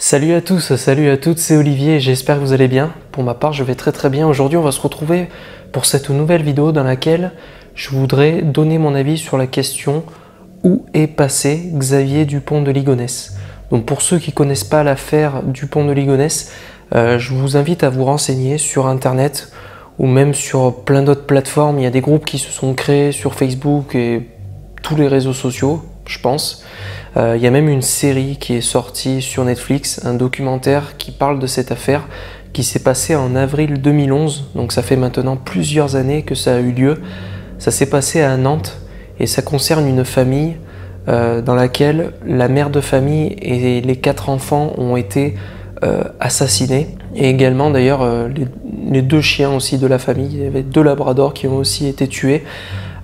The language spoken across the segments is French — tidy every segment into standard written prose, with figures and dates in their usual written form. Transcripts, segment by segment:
Salut à tous, salut à toutes, c'est Olivier, j'espère que vous allez bien. Pour ma part, je vais très bien. Aujourd'hui, on va se retrouver pour cette nouvelle vidéo dans laquelle je voudrais donner mon avis sur la question où est passé Xavier Dupont de Ligonnès. Donc pour ceux qui ne connaissent pas l'affaire Dupont de Ligonnès, je vous invite à vous renseigner sur internet ou même sur plein d'autres plateformes. Il y a des groupes qui se sont créés sur Facebook et tous les réseaux sociaux, je pense. Il y a même une série qui est sortie sur Netflix, un documentaire qui parle de cette affaire qui s'est passée en avril 2011, donc ça fait maintenant plusieurs années que ça a eu lieu. Ça s'est passé à Nantes et ça concerne une famille dans laquelle la mère de famille et les 4 enfants ont été assassinés. Et également d'ailleurs les 2 chiens aussi de la famille, il y avait 2 labradors qui ont aussi été tués.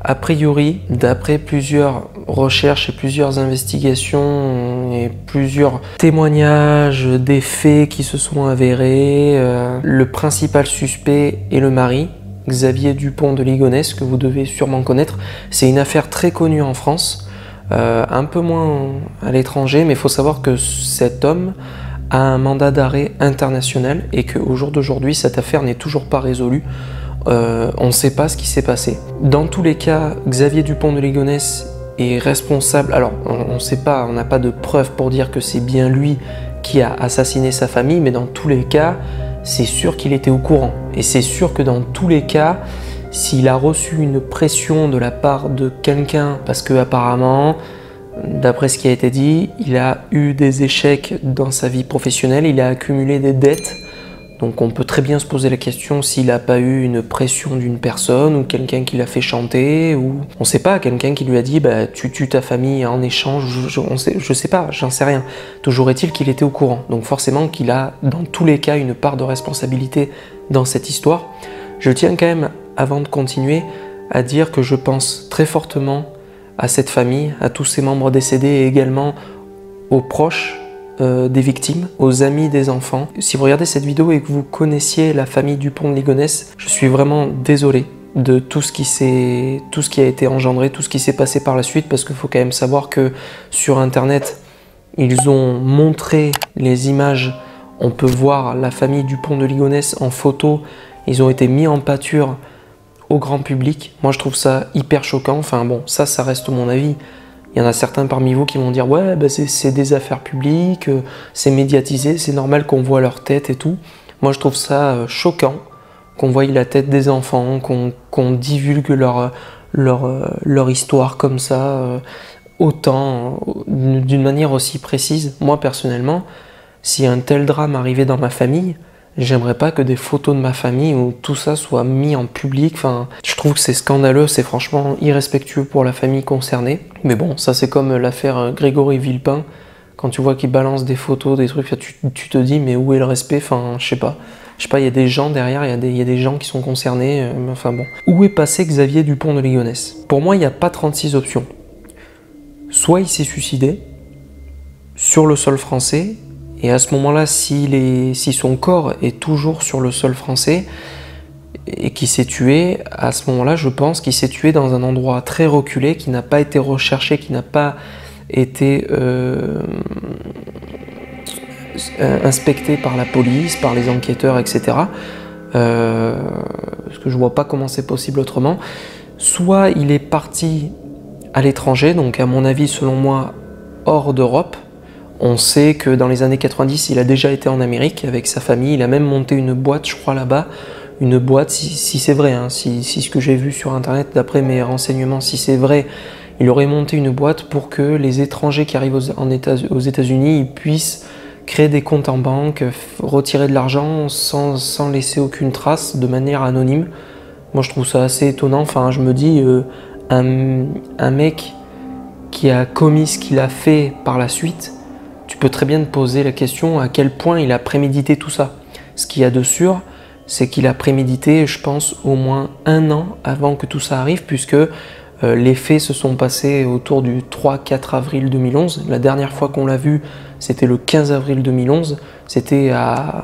A priori, d'après plusieurs recherches et plusieurs investigations et plusieurs témoignages des faits qui se sont avérés, le principal suspect est le mari, Xavier Dupont de Ligonnès, que vous devez sûrement connaître. C'est une affaire très connue en France, un peu moins à l'étranger, mais il faut savoir que cet homme a un mandat d'arrêt international et qu'au jour d'aujourd'hui, cette affaire n'est toujours pas résolue. On ne sait pas ce qui s'est passé. Dans tous les cas, Xavier Dupont de Ligonnès est responsable. Alors, on ne sait pas, on n'a pas de preuves pour dire que c'est bien lui qui a assassiné sa famille, mais dans tous les cas, c'est sûr qu'il était au courant. Et c'est sûr que dans tous les cas, s'il a reçu une pression de la part de quelqu'un, parce que apparemment, d'après ce qui a été dit, il a eu des échecs dans sa vie professionnelle, il a accumulé des dettes. Donc on peut très bien se poser la question s'il n'a pas eu une pression d'une personne ou quelqu'un qui l'a fait chanter, ou on ne sait pas, quelqu'un qui lui a dit bah, tu tues ta famille en échange, je sais pas, j'en sais rien. Toujours est-il qu'il était au courant, donc forcément qu'il a dans tous les cas une part de responsabilité dans cette histoire. Je tiens quand même, avant de continuer, à dire que je pense très fortement à cette famille, à tous ses membres décédés et également aux proches des victimes, aux amis des enfants. Si vous regardez cette vidéo et que vous connaissiez la famille Dupont de Ligonnès, je suis vraiment désolé de tout ce qui a été engendré, tout ce qui s'est passé par la suite, parce qu'il faut quand même savoir que sur internet, ils ont montré les images, on peut voir la famille Dupont de Ligonnès en photo, ils ont été mis en pâture au grand public. Moi je trouve ça hyper choquant, enfin bon, ça reste mon avis. Il y en a certains parmi vous qui vont dire « Ouais, bah c'est des affaires publiques, c'est médiatisé, c'est normal qu'on voit leur tête et tout. » Moi, je trouve ça choquant qu'on voie la tête des enfants, qu'on divulgue leur histoire comme ça, autant, d'une manière aussi précise. Moi, personnellement, si un tel drame arrivait dans ma famille, j'aimerais pas que des photos de ma famille ou tout ça soit mis en public. Enfin, je trouve que c'est scandaleux, c'est franchement irrespectueux pour la famille concernée. Mais bon, ça c'est comme l'affaire Grégory Villepin. Quand tu vois qu'il balance des photos, des trucs, tu te dis mais où est le respect? Enfin, je sais pas. Il y a des gens derrière, il y a des gens qui sont concernés. Enfin bon. Où est passé Xavier Dupont de Ligonnès? Pour moi, il n'y a pas 36 options. Soit il s'est suicidé sur le sol français. Et à ce moment-là, si son corps est toujours sur le sol français et qu'il s'est tué, à ce moment-là, je pense qu'il s'est tué dans un endroit très reculé, qui n'a pas été recherché, qui n'a pas été inspecté par la police, par les enquêteurs, etc. Parce que je vois pas comment c'est possible autrement. Soit il est parti à l'étranger, donc à mon avis, selon moi, hors d'Europe. On sait que dans les années 90, il a déjà été en Amérique avec sa famille. Il a même monté une boîte, je crois, là-bas. Une boîte, si c'est vrai, hein, si ce que j'ai vu sur Internet, d'après mes renseignements, si c'est vrai, il aurait monté une boîte pour que les étrangers qui arrivent aux États-Unis ils puissent créer des comptes en banque, retirer de l'argent sans laisser aucune trace, de manière anonyme. Moi, je trouve ça assez étonnant. Enfin, je me dis, un mec qui a commis ce qu'il a fait par la suite, tu peux très bien te poser la question à quel point il a prémédité tout ça. Ce qu'il y a de sûr, c'est qu'il a prémédité, je pense, au moins 1 an avant que tout ça arrive, puisque les faits se sont passés autour du 3-4 avril 2011. La dernière fois qu'on l'a vu, c'était le 15 avril 2011. C'était à...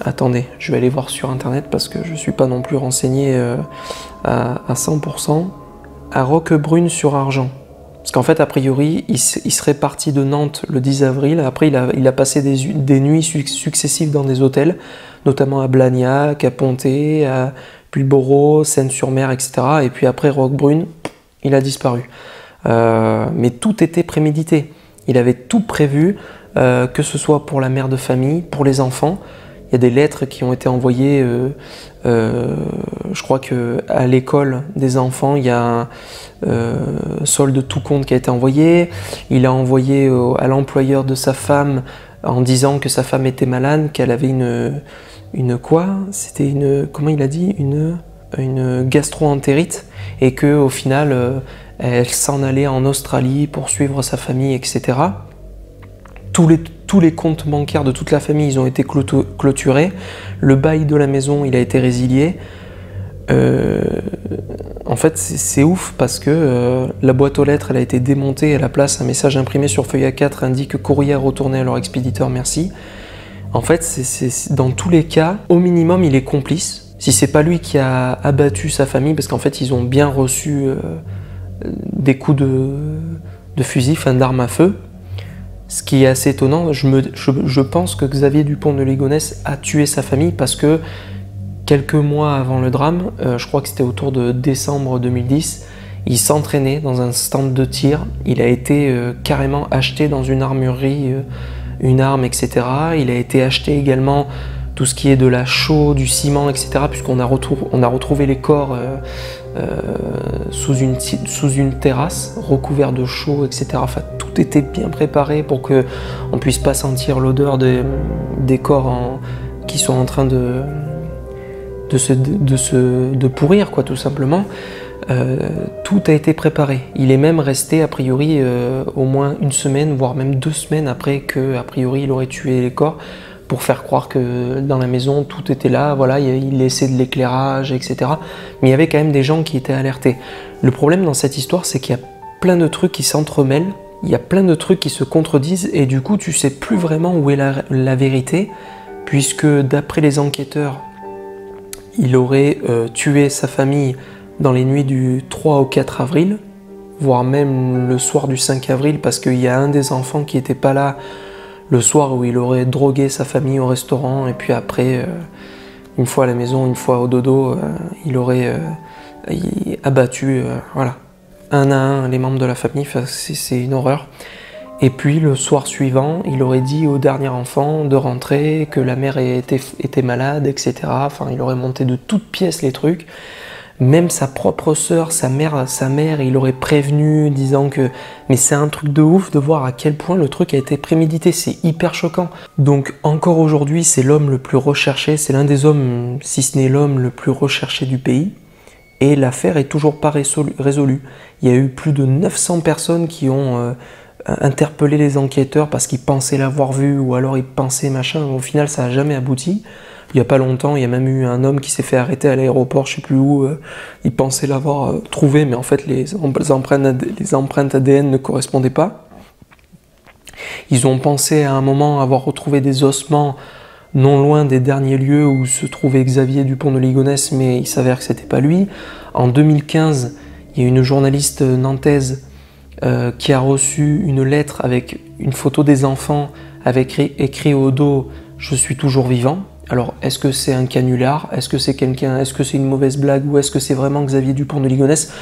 Attendez, je vais aller voir sur Internet parce que je ne suis pas non plus renseigné à 100%. À Roquebrune-sur-Argent. Parce qu'en fait, a priori, il serait parti de Nantes le 10 avril. Après, il a passé des nuits successives dans des hôtels, notamment à Blagnac, à Pontet, à Pulboro, Seine-sur-Mer, etc. Et puis après, Roquebrune, il a disparu. Mais tout était prémédité. Il avait tout prévu, que ce soit pour la mère de famille, pour les enfants. Il y a des lettres qui ont été envoyées, je crois qu'à l'école des enfants, il y a un solde de tout compte qui a été envoyé. Il a envoyé à l'employeur de sa femme en disant que sa femme était malade, qu'elle avait une quoi? C'était une, comment il a dit? Une gastro-entérite, et qu'au final, elle s'en allait en Australie pour suivre sa famille, etc. Tous les comptes bancaires de toute la famille, ils ont été clôturés. Le bail de la maison, il a été résilié. En fait, c'est ouf parce que la boîte aux lettres, elle a été démontée. À la place, un message imprimé sur feuille A4 indique que courrier retourné à leur expéditeur, merci. En fait, dans tous les cas, au minimum, il est complice. Si c'est pas lui qui a abattu sa famille, parce qu'en fait, ils ont bien reçu des coups de fusil, d'armes à feu. Ce qui est assez étonnant, je pense que Xavier Dupont de Ligonnès a tué sa famille parce que quelques mois avant le drame, je crois que c'était autour de décembre 2010, il s'entraînait dans un stand de tir. Il a été carrément acheté dans une armurerie, une arme, etc. Il a été acheté également tout ce qui est de la chaux, du ciment, etc. Puisqu'on a retrouvé les corps sous une terrasse, recouvert de chaux, etc. Enfin, tout était bien préparé pour qu'on ne puisse pas sentir l'odeur des corps qui sont en train de pourrir, quoi, tout simplement. Tout a été préparé. Il est même resté, a priori, au moins une semaine, voire même 2 semaines après que, a priori, il aurait tué les corps, pour faire croire que dans la maison, tout était là, voilà, il laissait de l'éclairage, etc. Mais il y avait quand même des gens qui étaient alertés. Le problème dans cette histoire, c'est qu'il y a plein de trucs qui s'entremêlent, il y a plein de trucs qui se contredisent, et du coup, tu sais plus vraiment où est la vérité, puisque d'après les enquêteurs, il aurait tué sa famille dans les nuits du 3 au 4 avril, voire même le soir du 5 avril, parce qu'il y a un des enfants qui n'était pas là le soir où il aurait drogué sa famille au restaurant, et puis après, une fois à la maison, une fois au dodo, il aurait abattu, voilà, un à un les membres de la famille. Enfin, c'est une horreur. Et puis le soir suivant, il aurait dit au dernier enfant de rentrer, que la mère était malade, etc. Enfin, il aurait monté de toutes pièces les trucs. Même sa propre sœur, sa mère, il aurait prévenu, disant que... Mais c'est un truc de ouf de voir à quel point le truc a été prémédité, c'est hyper choquant. Donc encore aujourd'hui, c'est l'homme le plus recherché, c'est l'un des hommes, si ce n'est l'homme le plus recherché du pays. Et l'affaire est toujours pas résolue. Il y a eu plus de 900 personnes qui ont interpellé les enquêteurs parce qu'ils pensaient l'avoir vu, ou alors ils pensaient machin. Au final, ça n'a jamais abouti. Il n'y a pas longtemps, il y a même eu un homme qui s'est fait arrêter à l'aéroport, je ne sais plus où, il pensait l'avoir trouvé, mais en fait les empreintes ADN ne correspondaient pas. Ils ont pensé à un moment avoir retrouvé des ossements non loin des derniers lieux où se trouvait Xavier Dupont de Ligonnès, mais il s'avère que c'était pas lui. En 2015, il y a une journaliste nantaise qui a reçu une lettre avec une photo des enfants, avec écrit au dos « Je suis toujours vivant ». Alors, est-ce que c'est un canular? Est-ce que c'est quelqu'un? Est-ce que c'est une mauvaise blague? Ou est-ce que c'est vraiment Xavier Dupont de Ligonnès?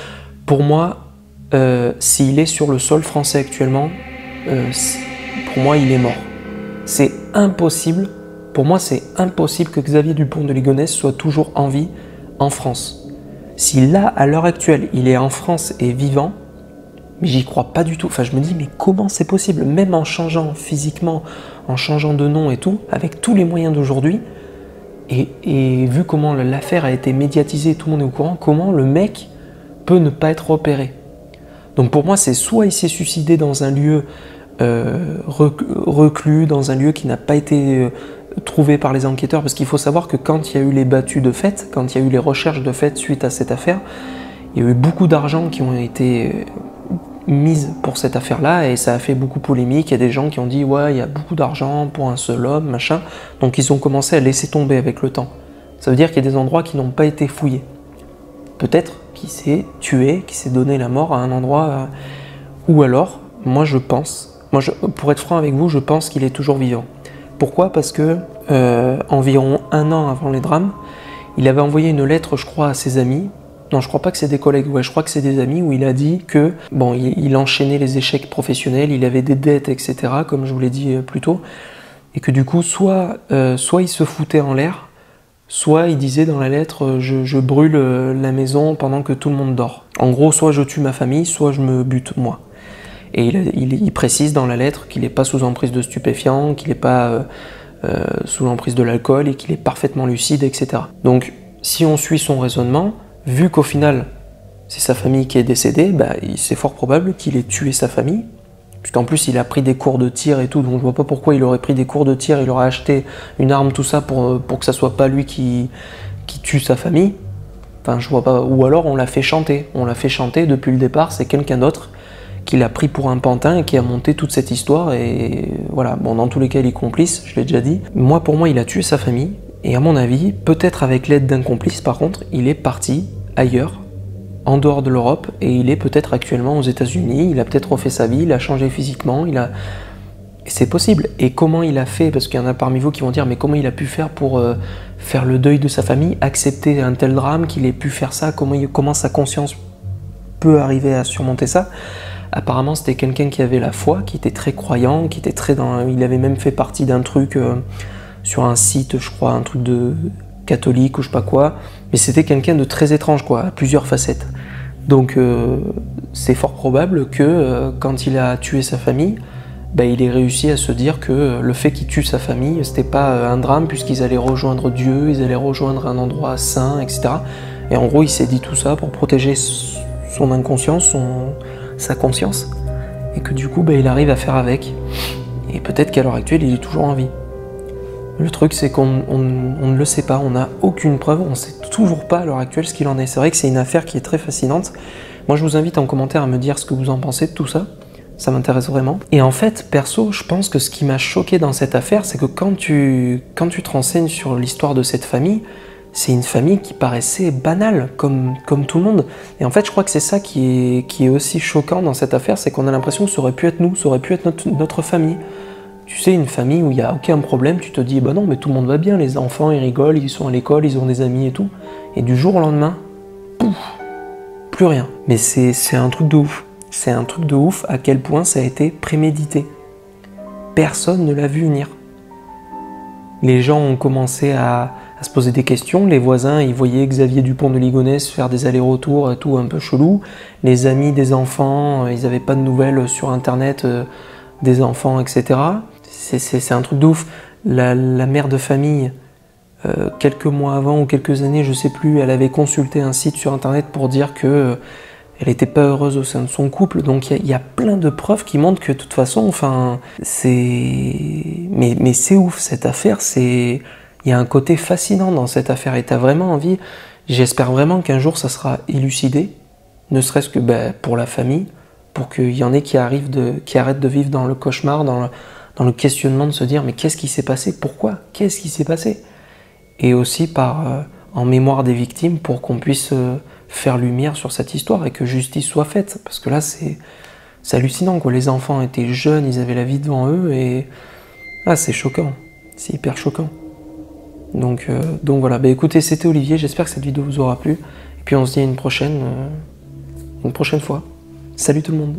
Pour moi, s'il est sur le sol français actuellement, pour moi, il est mort. C'est impossible. Pour moi, c'est impossible que Xavier Dupont de Ligonnès soit toujours en vie en France. Si là, à l'heure actuelle, il est en France et vivant, mais j'y crois pas du tout. Enfin, je me dis, mais comment c'est possible? Même en changeant physiquement, en changeant de nom et tout, avec tous les moyens d'aujourd'hui, et vu comment l'affaire a été médiatisée, tout le monde est au courant, comment le mec peut ne pas être repéré? Donc pour moi, c'est soit il s'est suicidé dans un lieu reclus, dans un lieu qui n'a pas été trouvé par les enquêteurs, parce qu'il faut savoir que quand il y a eu les battues de fait, quand il y a eu les recherches de fait suite à cette affaire, il y a eu beaucoup d'argent qui ont été mise pour cette affaire-là, et ça a fait beaucoup polémique. Il y a des gens qui ont dit « ouais, il y a beaucoup d'argent pour un seul homme, machin ». Donc ils ont commencé à laisser tomber avec le temps. Ça veut dire qu'il y a des endroits qui n'ont pas été fouillés. Peut-être qu'il s'est tué, qu'il s'est donné la mort à un endroit Ou alors, pour être franc avec vous, je pense qu'il est toujours vivant. Pourquoi? Parce que environ 1 an avant les drames, il avait envoyé une lettre, je crois, à ses amis. Non, je crois pas que c'est des collègues, ouais, je crois que c'est des amis, où il a dit que, bon, il enchaînait les échecs professionnels, il avait des dettes, etc., comme je vous l'ai dit plus tôt, et que du coup, soit il se foutait en l'air, soit il disait dans la lettre je brûle la maison pendant que tout le monde dort. En gros, soit je tue ma famille, soit je me bute moi. Et il précise dans la lettre qu'il n'est pas sous emprise de stupéfiants, qu'il n'est pas sous l'emprise de l'alcool et qu'il est parfaitement lucide, etc. Donc, si on suit son raisonnement, vu qu'au final, c'est sa famille qui est décédée, bah, c'est fort probable qu'il ait tué sa famille, puisqu'en plus il a pris des cours de tir et tout, donc je vois pas pourquoi il aurait pris des cours de tir, il aurait acheté une arme, tout ça, pour que ça soit pas lui qui tue sa famille. Enfin, je vois pas. Ou alors on l'a fait chanter. On l'a fait chanter depuis le départ, c'est quelqu'un d'autre qui l'a pris pour un pantin et qui a monté toute cette histoire, et voilà. Bon, dans tous les cas, il est complice, je l'ai déjà dit. Pour moi, il a tué sa famille, et à mon avis, peut-être avec l'aide d'un complice, par contre, il est parti ailleurs, en dehors de l'Europe, et il est peut-être actuellement aux États-Unis, il a peut-être refait sa vie, il a changé physiquement, c'est possible. Et comment il a fait, parce qu'il y en a parmi vous qui vont dire, mais comment il a pu faire pour faire le deuil de sa famille, accepter un tel drame, qu'il ait pu faire ça, comment sa conscience peut arriver à surmonter ça? Apparemment, c'était quelqu'un qui avait la foi, qui était très croyant, qui était il avait même fait partie d'un truc sur un site, je crois, un truc de catholique ou je sais pas quoi, mais c'était quelqu'un de très étrange, quoi, à plusieurs facettes. Donc c'est fort probable que quand il a tué sa famille, bah, il ait réussi à se dire que le fait qu'il tue sa famille, c'était pas un drame, puisqu'ils allaient rejoindre Dieu, ils allaient rejoindre un endroit saint, etc. Et en gros, il s'est dit tout ça pour protéger son inconscience, sa conscience, et que du coup, bah, il arrive à faire avec. Et peut-être qu'à l'heure actuelle, il est toujours en vie. Le truc, c'est qu'on ne le sait pas, on n'a aucune preuve, on ne sait toujours pas à l'heure actuelle ce qu'il en est. C'est vrai que c'est une affaire qui est très fascinante. Moi, je vous invite en commentaire à me dire ce que vous en pensez de tout ça. Ça m'intéresse vraiment. Et en fait, perso, je pense que ce qui m'a choqué dans cette affaire, c'est que quand tu te renseignes sur l'histoire de cette famille, c'est une famille qui paraissait banale, comme tout le monde. Et en fait, je crois que c'est ça qui est aussi choquant dans cette affaire, c'est qu'on a l'impression que ça aurait pu être nous, ça aurait pu être notre famille. Tu sais, une famille où il n'y a aucun problème, tu te dis, bah non, mais tout le monde va bien, les enfants, ils rigolent, ils sont à l'école, ils ont des amis et tout. Et du jour au lendemain, pouf, plus rien. Mais c'est un truc de ouf. C'est un truc de ouf à quel point ça a été prémédité. Personne ne l'a vu venir. Les gens ont commencé à se poser des questions. Les voisins, ils voyaient Xavier Dupont de Ligonnès faire des allers-retours, tout un peu chelou. Les amis des enfants, ils n'avaient pas de nouvelles sur Internet des enfants, etc. C'est un truc de ouf. La mère de famille, quelques mois avant ou quelques années, je sais plus, elle avait consulté un site sur Internet pour dire que elle n'était pas heureuse au sein de son couple. Donc il y a plein de preuves qui montrent que de toute façon, enfin, mais c'est ouf cette affaire. Il y a un côté fascinant dans cette affaire et t'as vraiment envie. J'espère vraiment qu'un jour ça sera élucidé, ne serait-ce que pour la famille, pour qu'il y en ait qui arrêtent de vivre dans le cauchemar, dans le questionnement de se dire mais qu'est-ce qui s'est passé, pourquoi, qu'est-ce qui s'est passé, et aussi en mémoire des victimes pour qu'on puisse faire lumière sur cette histoire et que justice soit faite, parce que là c'est hallucinant quoi. Les enfants étaient jeunes, ils avaient la vie devant eux et c'est choquant, c'est hyper choquant. Donc voilà, écoutez, c'était Olivier, j'espère que cette vidéo vous aura plu et puis on se dit à une prochaine fois. Salut tout le monde.